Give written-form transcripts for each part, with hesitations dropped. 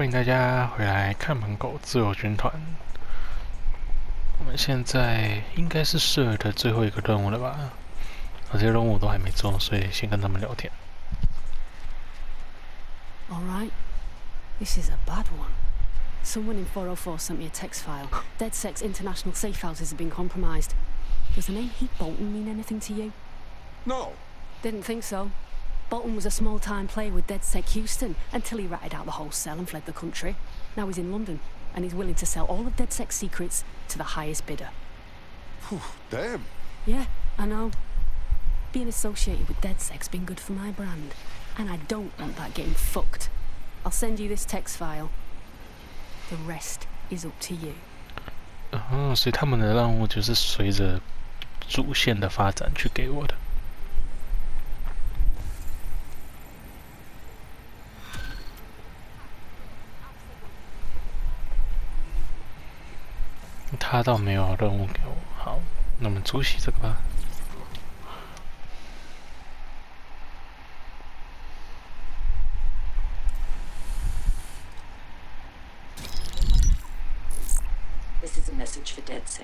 欢迎大家回来看门狗自由军团。我们现在应该是设的最后一个任务了吧？这些任务我都还没做，所以先跟他们聊天。All right. This is a bad one. Someone in 404 sent me a text file. DedSec's international safe houses have been compromised. Does the name Heath Bolton mean anything to you? No. Didn't think so. Bolton was a small-time player with DedSec Houston until he ratted out the whole cell and fled the country. Now he's in London, and he's willing to sell all of DedSec's secrets to the highest bidder. Damn. Yeah, I know. Being associated with DedSec's been good for my brand, and I don't want that getting fucked. I'll send you this text file. The rest is up to you. 所以他们的任务就是随着主线的发展去给我的。他倒没有任务给我。好，那我们出席这个吧。This is a message for DedSec.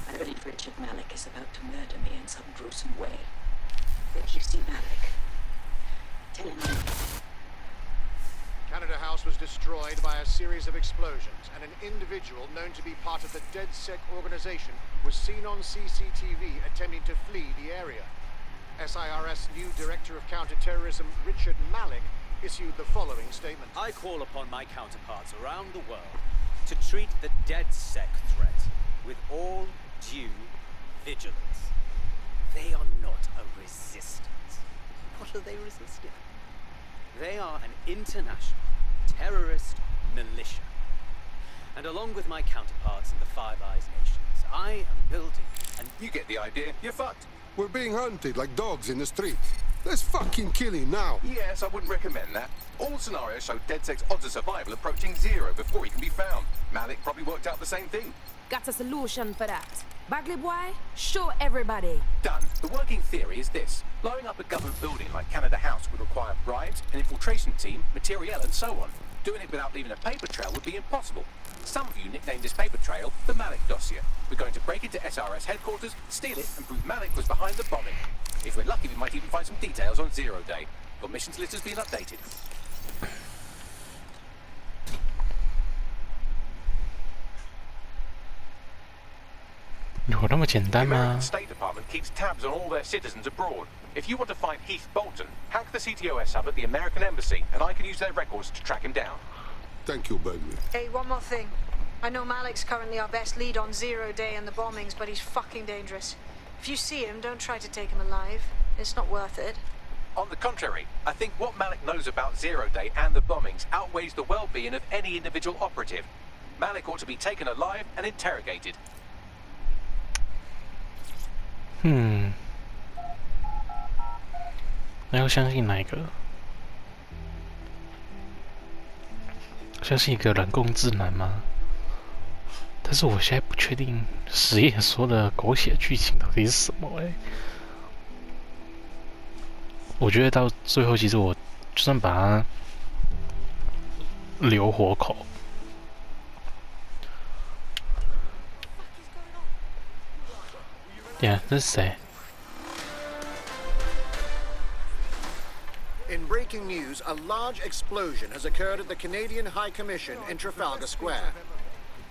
I believe Richard Malik is about to murder me in some gruesome way. If you see Malik, tell him Canada House was destroyed by a series of explosions, and an individual known to be part of the DedSec organization was seen on CCTV attempting to flee the area. SIRS new Director of Counterterrorism, Richard Malik, issued the following statement. I call upon my counterparts around the world to treat the DedSec threat with all due vigilance. They are not a resistance. What are they resisting? They are an international terrorist militia. And along with my counterparts in the Five Eyes nations, I am building and You get the idea. You're fucked. We're being hunted like dogs in the street. Let's fucking kill him now. Yes, I wouldn't recommend that. All scenarios show DedSec's odds of survival approaching 0 before he can be found. Malik probably worked out the same thing. Got a solution for that. Bagley boy, show everybody. Done. The working theory is this. Blowing up a government building like Canada House would require bribes, an infiltration team, materiel and so on. Doing it without leaving a paper trail would be impossible. Some of you nicknamed this paper trail the Malik dossier. We're going to break into SRS headquarters, steal it and prove Malik was behind the bombing. If we're lucky, we might even find some details on 0 Day. Your missions list has been updated. 有那么简 The 单吗 American？ State Department keeps tabs on all their citizens abroad. If you want to find Heath Bolton, hack the CTOS hub at the American Embassy, and I can use their records to track him down. Thank you, Bagley. Hey, one more thing. I know Malik's currently our best lead on 0 Day and the bombings, but he's fucking dangerous. If you see him, don't try to take him alive. It's not worth it. On the contrary, I think what Malik knows about 0 Day and the bombings outweighs the well-being of any individual operative. Malik ought to be taken alive and interrogated. 那要相信哪一个？相信一个人工智能吗？但是我现在不确定实验说的狗血剧情到底是什么我觉得到最后，其实我就算把它留活口，这是谁？ In breaking news, a large explosion has occurred at the Canadian High Commission in Trafalgar Square.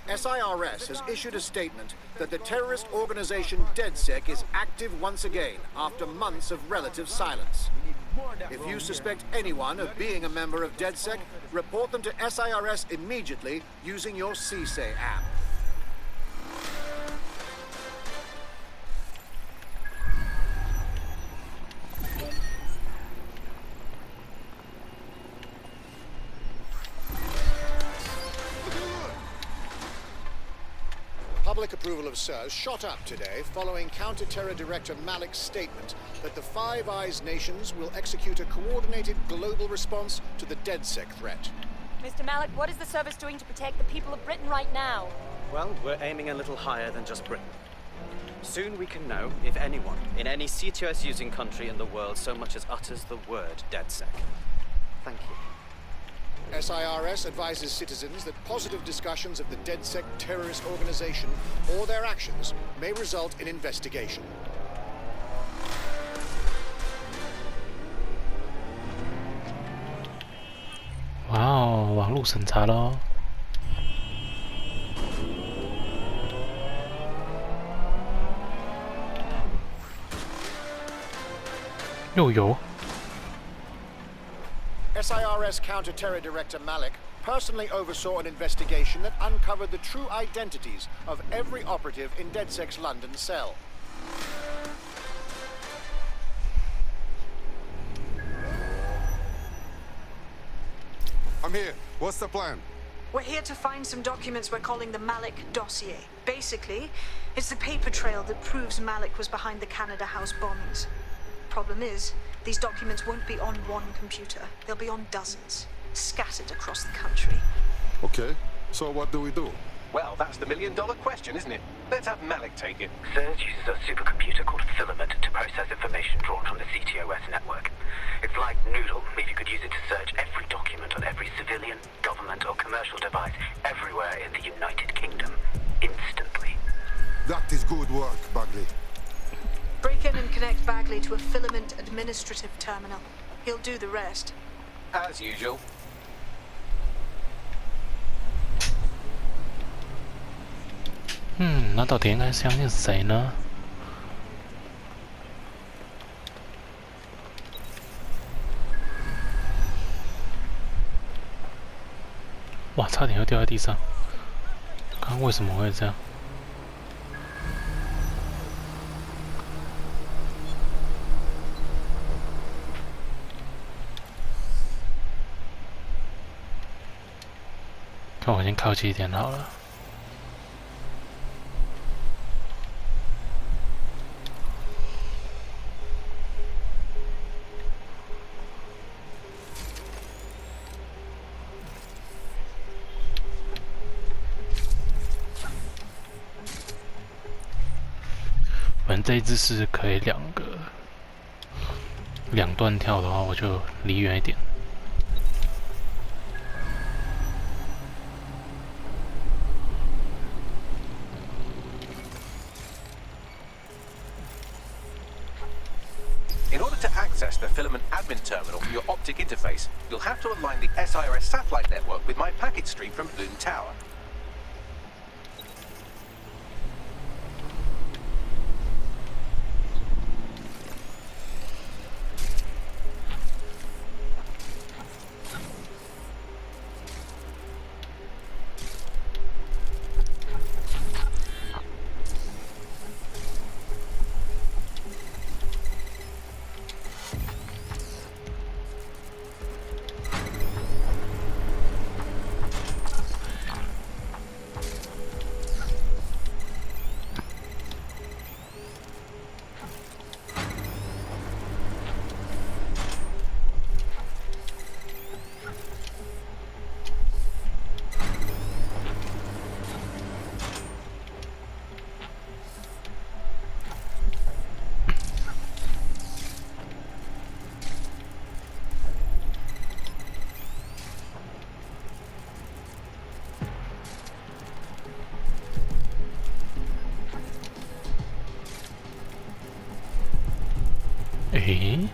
SIRS has issued a statement that the terrorist organization DedSec is active once again after months of relative silence. If you suspect anyone of being a member of DedSec, report them to SIRS immediately using your CSAY app. Public approval of SIRS shot up today following Counter-Terror Director Malik's statement that the Five Eyes nations will execute a coordinated global response to the DedSec threat. Mr. Malik, what is the service doing to protect the people of Britain right now? well, we're aiming a little higher than just Britain. Soon we can know if anyone in any CTOS-using country in the world so much as utters the word DedSec. Thank you. SIRS advises citizens that positive discussions of the DedSec terrorist organization or their actions may result in investigation. 哇哦，网络审查咯。又有。 SIRS Counter-Terror Director Malik personally oversaw an investigation that uncovered the true identities of every operative in DedSec's London cell. I'm here. What's the plan? We're here to find some documents we're calling the Malik dossier. Basically, it's the paper trail that proves Malik was behind the Canada House bombings. Problem is, these documents won't be on one computer. They'll be on dozens, scattered across the country. Okay, so what do we do? Well, that's the million-dollar question, isn't it? Let's have Malik take it. SIRS uses a supercomputer called Filament to process information drawn from the CTOS network. It's like Noodle, if you could use it to search every document on every civilian, government or commercial device everywhere in the United Kingdom, instantly. That is good work, Bagley. Break in and connect Bagley to a Filament administrative terminal. He'll do the rest. As usual. 那到底应该相信谁呢？哇，差点又掉在地上。刚刚为什么会这样？看我先靠近一点好了。 反正这一只是可以两段跳的话，我就离远一点。In order to access the Filament admin terminal from your optic interface, you'll have to align the SIRS satellite network with my packet stream from Bloom Tower.诶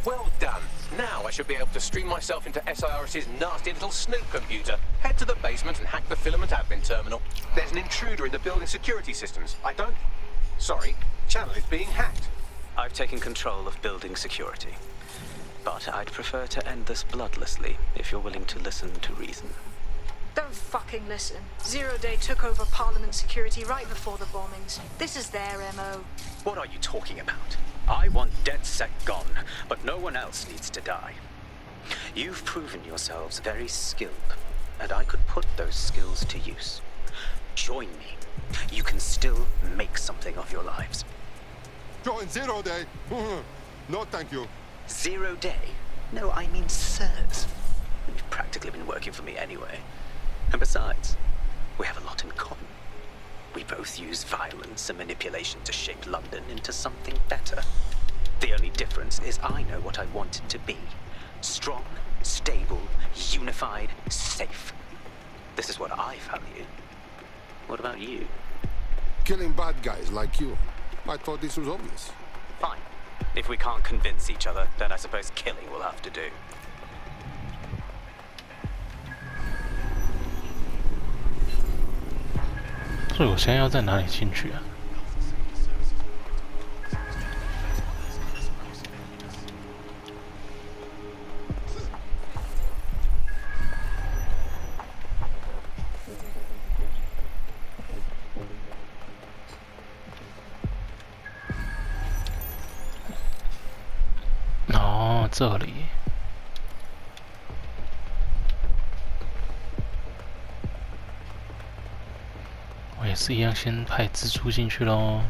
，Well done. Now I should be able to stream myself into SIRS's nasty little snoop computer, head to the basement and hack the Filament admin terminal. There's an intruder in the building security systems. Sorry, channel is being hacked. I've taken control of building security. But I'd prefer to end this bloodlessly, if you're willing to listen to reason. Don't fucking listen. Zero Day took over Parliament security right before the bombings. This is their MO. What are you talking about? I want DedSec gone, but no one else needs to die. You've proven yourselves very skilled, and I could put those skills to use. Join me. You can still make something of your lives. Join Zero Day? No, thank you. Zero Day? No, I mean SIRS. for me anyway. And besides, we have a lot in common. We both use violence and manipulation to shape London into something better. The only difference is I know what I want it to be. Strong, stable, unified, safe. This is what I value. What about you? Killing bad guys like you. I thought this was obvious. Fine. If we can't convince each other, then I suppose killing will have to do. 所以我现在要在哪里进去啊？哦，这里。 也是一样，先派蜘蛛进去咯。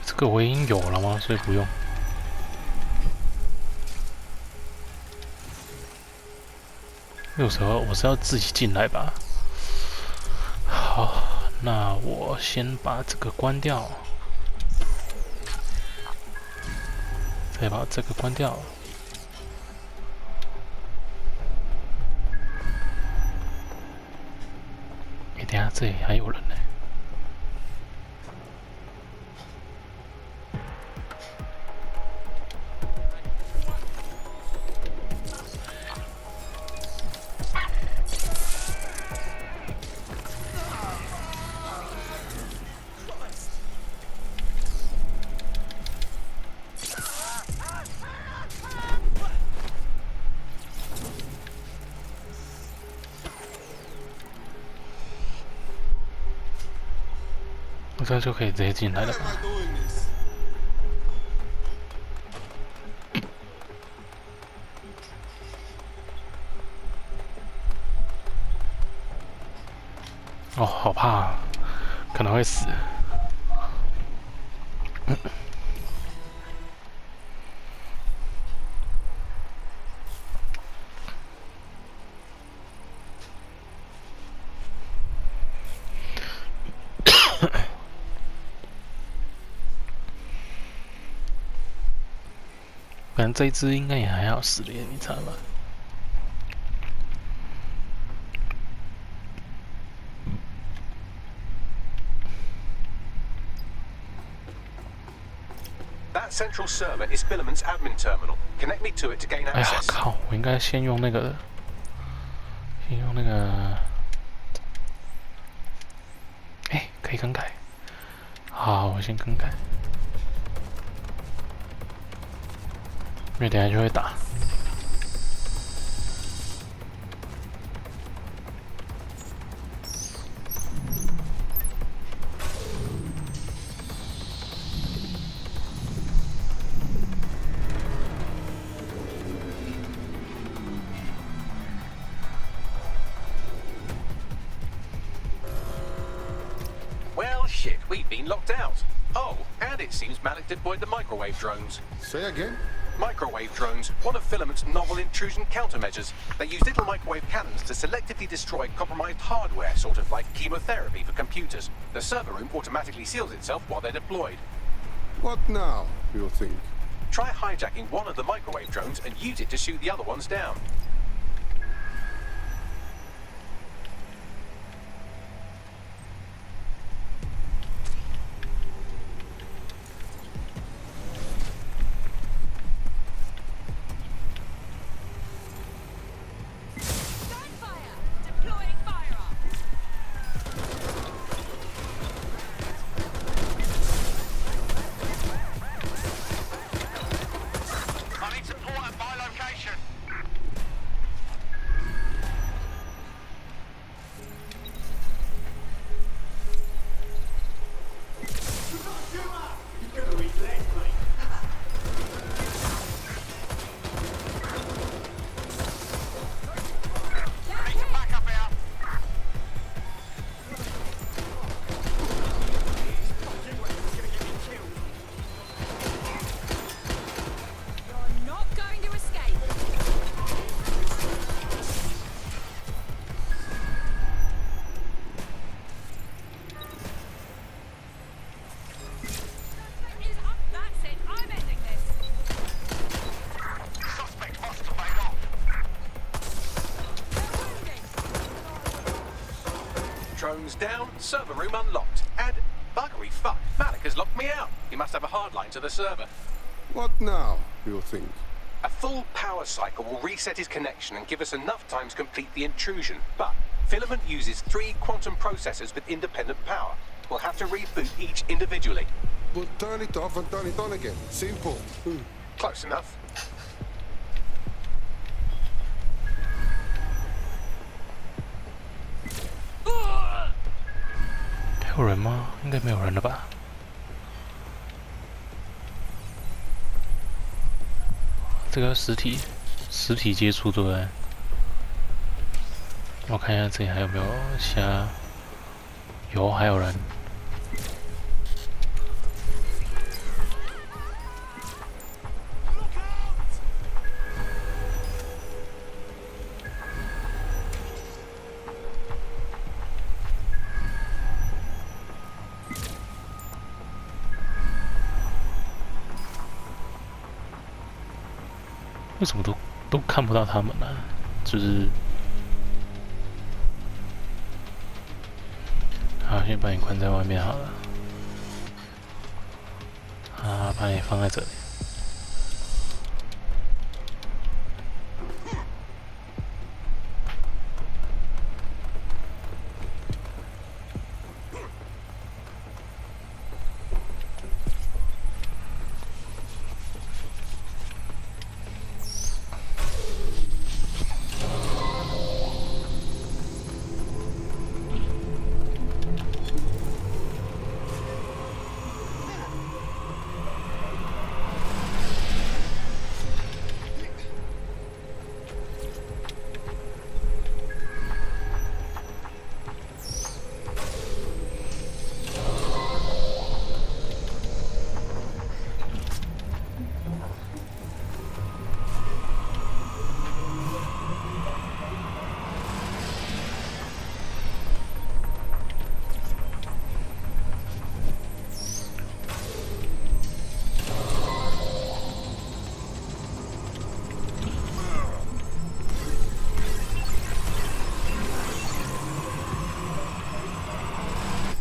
这个我已经有了吗？所以不用。有时候我是要自己进来吧。好，那我先把这个关掉，再把这个关掉。等一下，这里还有人呢。 这就可以直接进来了吧？哦，好怕啊，可能会死。反正这一只应该也还好死的，你猜吧。That central server is Philemon's admin terminal. Connect me to it to gain access. 哎呀，靠！我应该先用那个，哎，可以更改。好，我先更改。 因为等下就会打。Shit, we've been locked out. Oh, and it seems Malik deployed the microwave drones. Say again? Microwave drones, one of Filament's novel intrusion countermeasures. They use little microwave cannons to selectively destroy compromised hardware, sort of like chemotherapy for computers. The server room automatically seals itself while they're deployed. What now, you think? Try hijacking one of the microwave drones and use it to shoot the other ones down. Drones down, server room unlocked. And buggery fuck, Malik has locked me out. He must have a hard line to the server. What now, you think? A full power cycle will reset his connection and give us enough time to complete the intrusion. But Filament uses 3 quantum processors with independent power. We'll have to reboot each individually. But turn it off and turn it on again. Simple. Close enough. 还有人吗？应该没有人了吧？这个实体接触对不对？我看一下这里还有没有其他？有，还有人。为什么都看不到他们呢？就是好，先把你关在外面好了。啊，把你放在这里。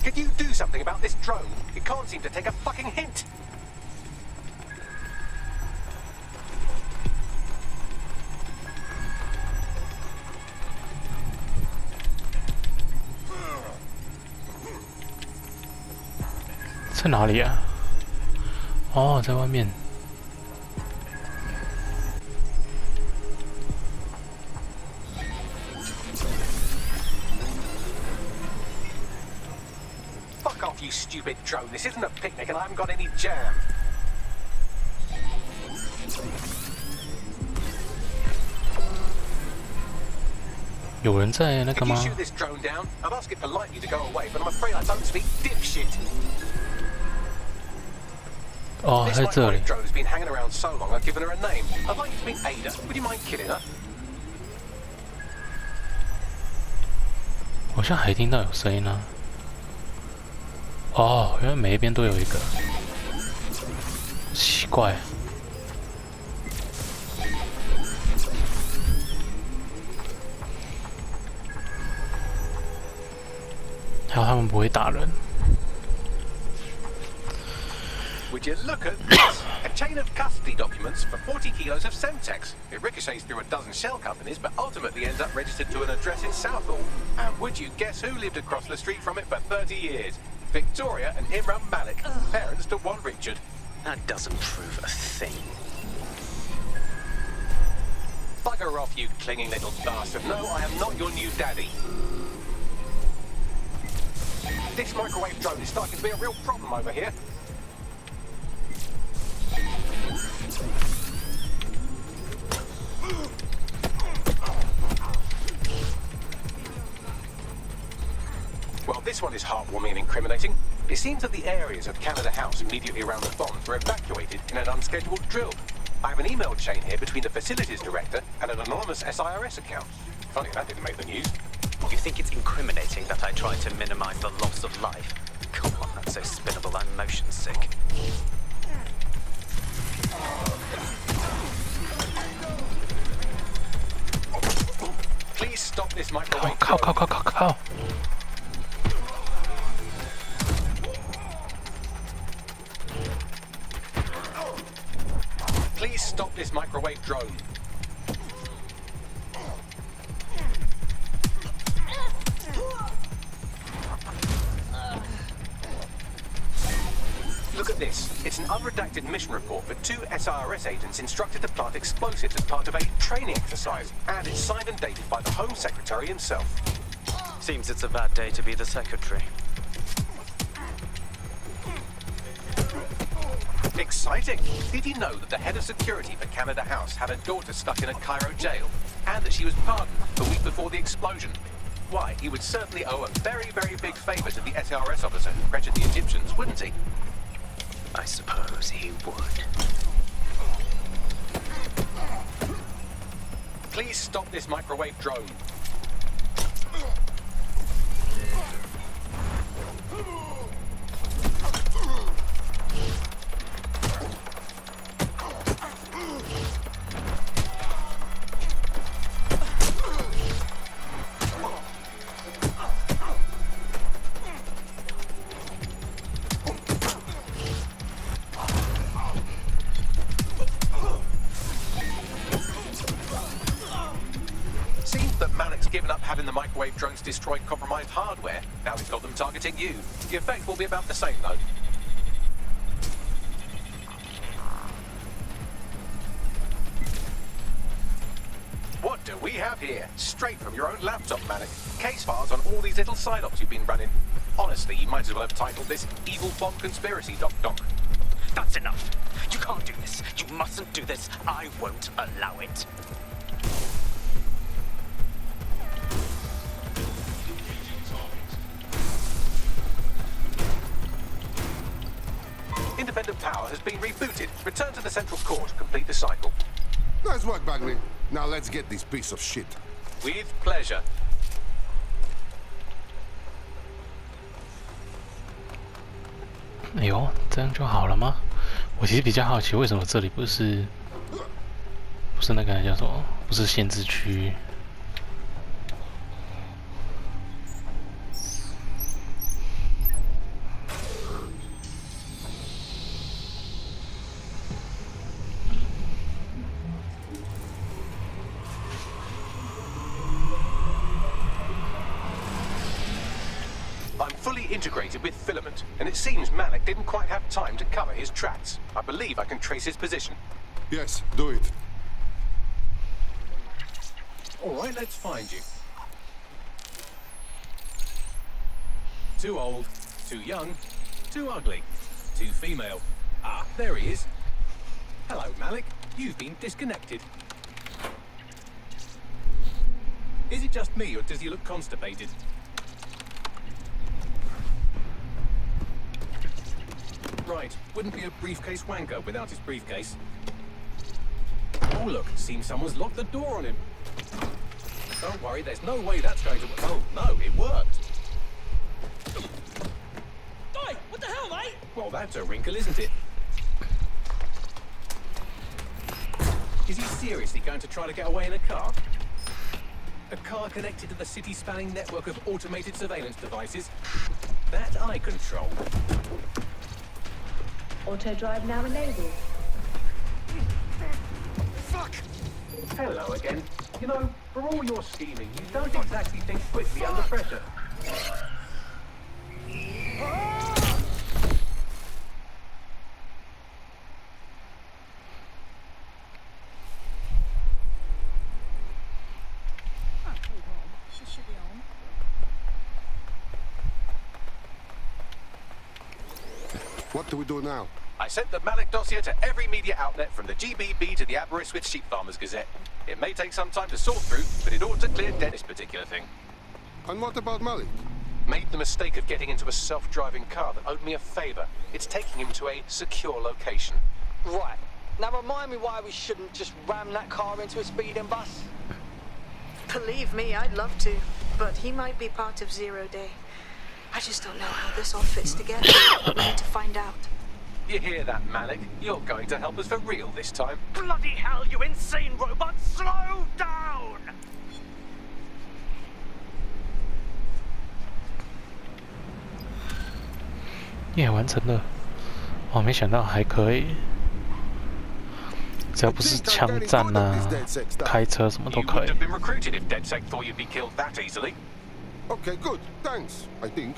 Could you do something about this drone? It can't seem to take a fucking hint. "在哪里啊？哦，在外面。Fuck off, you stupid drone. This isn't a picnic and I haven't got any jam. 有人在那个 Could you 吗？ shoot this drone down? I'd ask it politely to go away, but I'm afraid I don't speak dipshit. 哦， This 在这里 microwave。drone's been hanging around so long I've given her a name. I'd like you to meet Ada. Would you mind killing her? 好像还听到有声音呢。哦，原来每一边都有一个，奇怪。还有他们不会打人。 Would you look at this? A chain of custody documents for 40 kilos of Semtex. It ricochets through a dozen shell companies, but ultimately ends up registered to an address in Southall. And would you guess who lived across the street from it for 30 years? Victoria and Imran Malik, parents to one Richard. That doesn't prove a thing. Bugger off, you clinging little bastard. No, I am not your new daddy. This microwave drone is starting to be a real problem over here. Well, this one is heartwarming and incriminating. It seems that the areas of Canada House immediately around the bombs were evacuated in an unscheduled drill. I have an email chain here between the facilities director and an anonymous SIRS account. Funny that didn't make the news. You think it's incriminating that I tried to minimize the loss of life? Come on, that's so spinnable, I'm motion sick. Please stop this microwave. 靠！ Please stop this microwave drone. Look at this. It's an unredacted mission report for 2 SIRS agents instructed to plant explosives as part of a training exercise. And it's signed and dated by the Home Secretary himself. Seems it's a bad day to be the secretary. Exciting! Did you know that the head of security for Canada House had a daughter stuck in a Cairo jail? And that she was pardoned the week before the explosion? Why, he would certainly owe a very, very big favour to the SRS officer who pressured the Egyptians, wouldn't he? I suppose he would. Please stop this microwave drone. Given up having the microwave drones destroy compromised hardware. Now he's got them targeting you. The effect will be about the same, though. What do we have here? Straight from your own laptop, Malik. Case files on all these little side ops you've been running. Honestly, you might as well have titled this Evil Bomb Conspiracy, Doc. That's enough. You can't do this. You mustn't do this. I won't allow it. Independent power has been rebooted. Return to the central core to complete the cycle. Nice work, Bagley. Now let's get this piece of shit. With pleasure. 哎呦，这样就好了吗？我其实比较好奇，为什么这里不是那个叫什么？不是限制区？ Integrated with filament, and it seems Malik didn't quite have time to cover his tracks. I believe I can trace his position. Yes, do it. All right, let's find you. Too old, too young, too ugly, too female. Ah, there he is. Hello, Malik. You've been disconnected. Is it just me, or does he look constipated? Right, wouldn't be a briefcase wanker without his briefcase. Oh look, seems someone's locked the door on him. Don't worry, there's no way that's going to work. Oh no, it worked. Oi, what the hell, mate? Well, that's a wrinkle, isn't it? Is he seriously going to try to get away in a car? A car connected to the city-spanning network of automated surveillance devices? That I control. Auto drive now enabled. Fuck! Hello again. You know, for all your scheming, you don't exactly think quickly under pressure. What do we do now? I sent the Malik dossier to every media outlet from the GBB to the Aberystwyth Sheep Farmers Gazette. It may take some time to sort through, but it ought to clear dead this particular thing. And what about Malik? Made the mistake of getting into a self-driving car that owed me a favor. It's taking him to a secure location. Right. Now remind me why we shouldn't just ram that car into a speeding bus? Believe me, I'd love to, but he might be part of Zero Day. I just don't know how this all fits together. We need to find out. You hear that, Malik? You're going to help us for real this time. Bloody hell, you insane robot! Slow down!也完成了，我没想到还可以，只要不是枪战啊、开车什么都可以。 You wouldn't have been recruited if DedSec thought you'd be killed that easily. Okay, good. Thanks, I think.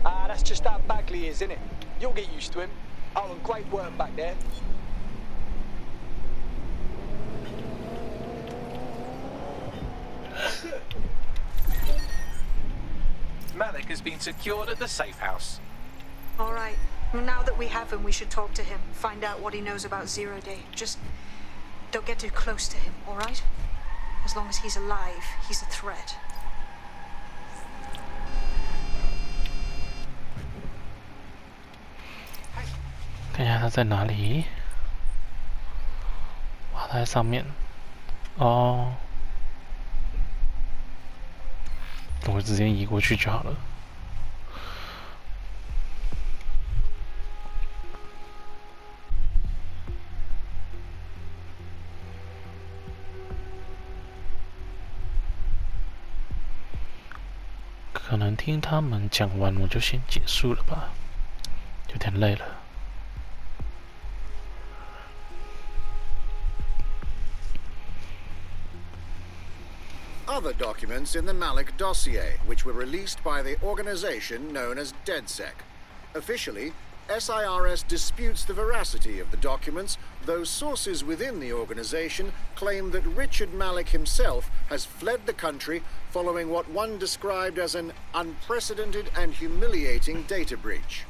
Ah, that's just how Bagley is, isn't it? You'll get used to him. Oh, and great work back there. Malik has been secured at the safe house. All right. Well, now that we have him, we should talk to him. Find out what he knows about Zero Day. Just don't get too close to him, all right? As long as he's alive, he's a threat. 看一下他在哪里。哇，他在上面。哦，我直接移过去就好了。可能听他们讲完，我就先结束了吧，有点累了。 Other documents in the Malik dossier, which were released by the organization known as DedSec. Officially, SIRS disputes the veracity of the documents, though sources within the organization claim that Richard Malik himself has fled the country following what one described as an unprecedented and humiliating data breach.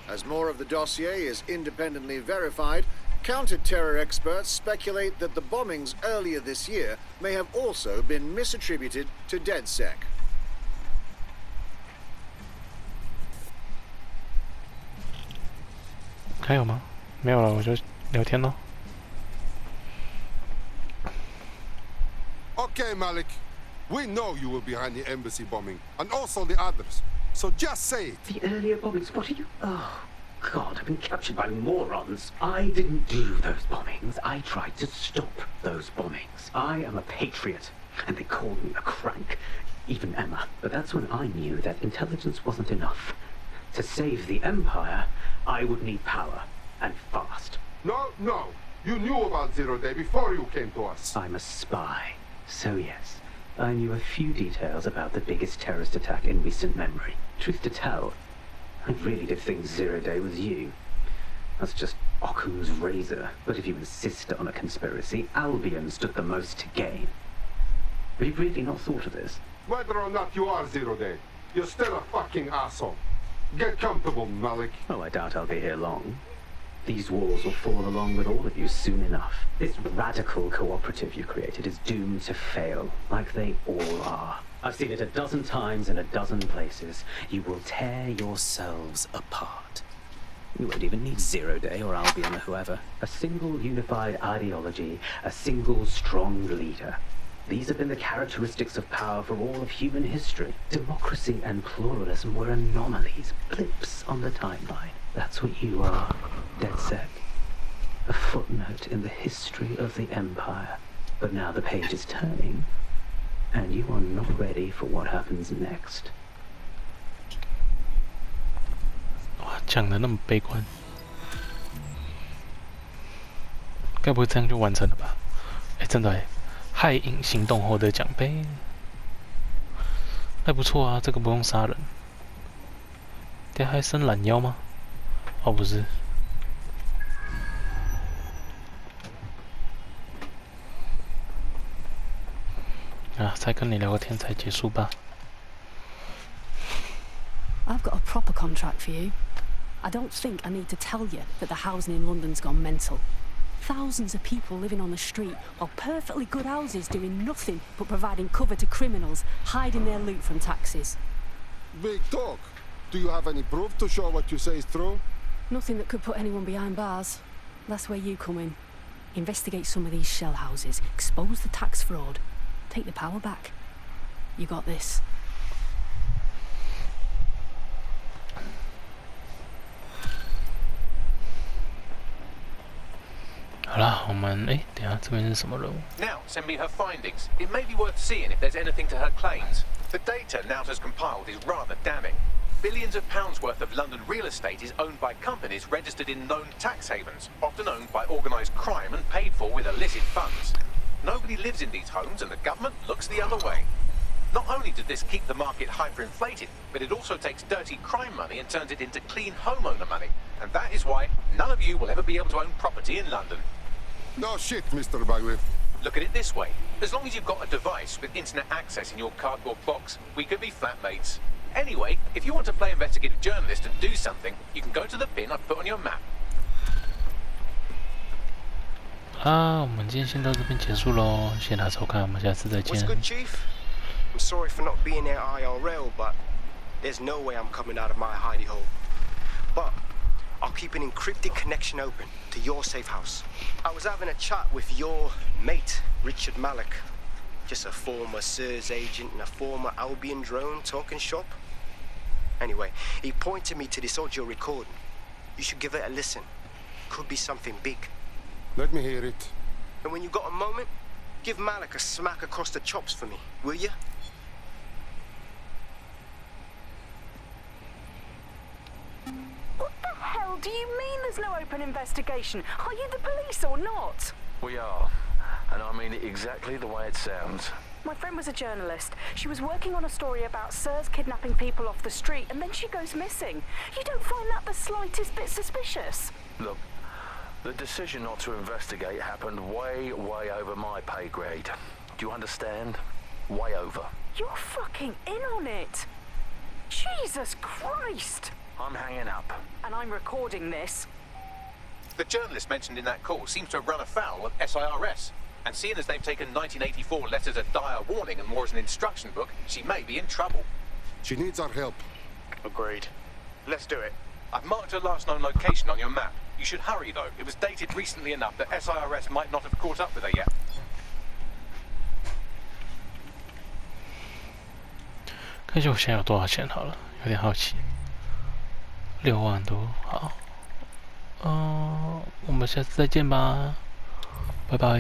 As more of the dossier is independently verified, counter-terror experts speculate that the bombings earlier this year may have also been misattributed to DedSec. 还有吗？没有了，我就聊天咯。 Okay, Malik. We know you were behind the embassy bombing, and also the others. So just say it. The earlier bombings, what are you... Oh, God, I've been captured by morons. I didn't do those bombings. I tried to stop those bombings. I am a patriot, and they called me a crank. Even Emma. But that's when I knew that intelligence wasn't enough. To save the Empire, I would need power, and fast. No. You knew about Zero Day before you came to us. I'm a spy. So yes, I knew a few details about the biggest terrorist attack in recent memory. Truth to tell, I really did think Zero Day was you. That's just Occam's razor. But if you insist on a conspiracy, Albion stood the most to gain. Have you really not thought of this? Whether or not you are Zero Day, you're still a fucking asshole. Get comfortable, Malik. Oh, I doubt I'll be here long. These walls will fall along with all of you soon enough. This radical cooperative you created is doomed to fail, like they all are. I've seen it a dozen times in a dozen places. You will tear yourselves apart. You won't even need Zero Day or Albion or whoever. A single unified ideology, a single strong leader. These have been the characteristics of power for all of human history. Democracy and pluralism were anomalies, blips on the timeline. That's what you are, DedSec. A footnote in the history of the Empire. But now the page is turning, and you are not ready for what happens next. 哇，讲得那么悲观，该不会这样就完成了吧？哎，真的哎，害影行动后的奖杯，还不错啊，这个不用杀人。这还伸懒腰吗？哦，不是。啊，再跟你聊个天才结束吧。I've got a proper contract for you. I don't think I need to tell you that the housing in London's gone mental. Thousands of people living on the street, while perfectly good houses doing nothing but providing cover to criminals, hiding their loot from taxes. Big talk. Do you have any proof to show what you say is true? Nothing that could put anyone behind bars. That's where you come in. Investigate some of these shell houses, expose the tax fraud, take the power back. You got this. 好啦，我们等一下这边是什么任务 Now, send me her findings. It may be worth seeing if there's anything to her claims. The data Nout has compiled is rather damning. Billions of pounds worth of London real estate is owned by companies registered in known tax havens, often owned by organised crime and paid for with illicit funds. Nobody lives in these homes and the government looks the other way. Not only did this keep the market hyperinflated, but it also takes dirty crime money and turns it into clean homeowner money. And that is why none of you will ever be able to own property in London. No shit, Mr. Bagley. Look at it this way. As long as you've got a device with internet access in your cardboard box, we could be flatmates. Anyway, if you want to play investigative journalist and do something, you can go to the pin I've put on your map. 啊，我们今天先到这边结束喽，谢谢大家收看，我们下次再见。 What's good, Chief? I'm sorry for not being there IRL, but there's no way I'm coming out of my hidey hole. But I'll keep an encrypted connection open to your safe house. I was having a chat with your mate, Richard Malik. Just a former SIRS agent and a former Albion drone talking shop. Anyway, he pointed me to this audio recording. You should give it a listen. Could be something big. Let me hear it. And when you got a moment, give Malik a smack across the chops for me, will you? What the hell do you mean there's no open investigation? Are you the police or not? We are. And I mean it exactly the way it sounds. My friend was a journalist. She was working on a story about SIRS kidnapping people off the street, and then she goes missing. You don't find that the slightest bit suspicious? Look, the decision not to investigate happened way over my pay grade. Do you understand? Way over. You're fucking in on it. Jesus Christ! I'm hanging up. And I'm recording this. The journalist mentioned in that call seems to have run afoul of SIRS. And seeing as they've taken 1984 letters of dire warning and more as an instruction book, she may be in trouble. She needs our help. Agreed. Let's do it. I've marked her last known location on your map. You should hurry though. It was dated recently enough that SIRS might not have caught up with her yet. 看一下我现在有多少钱好了，有点好奇。6万多，好。我们下次再见吧，拜拜。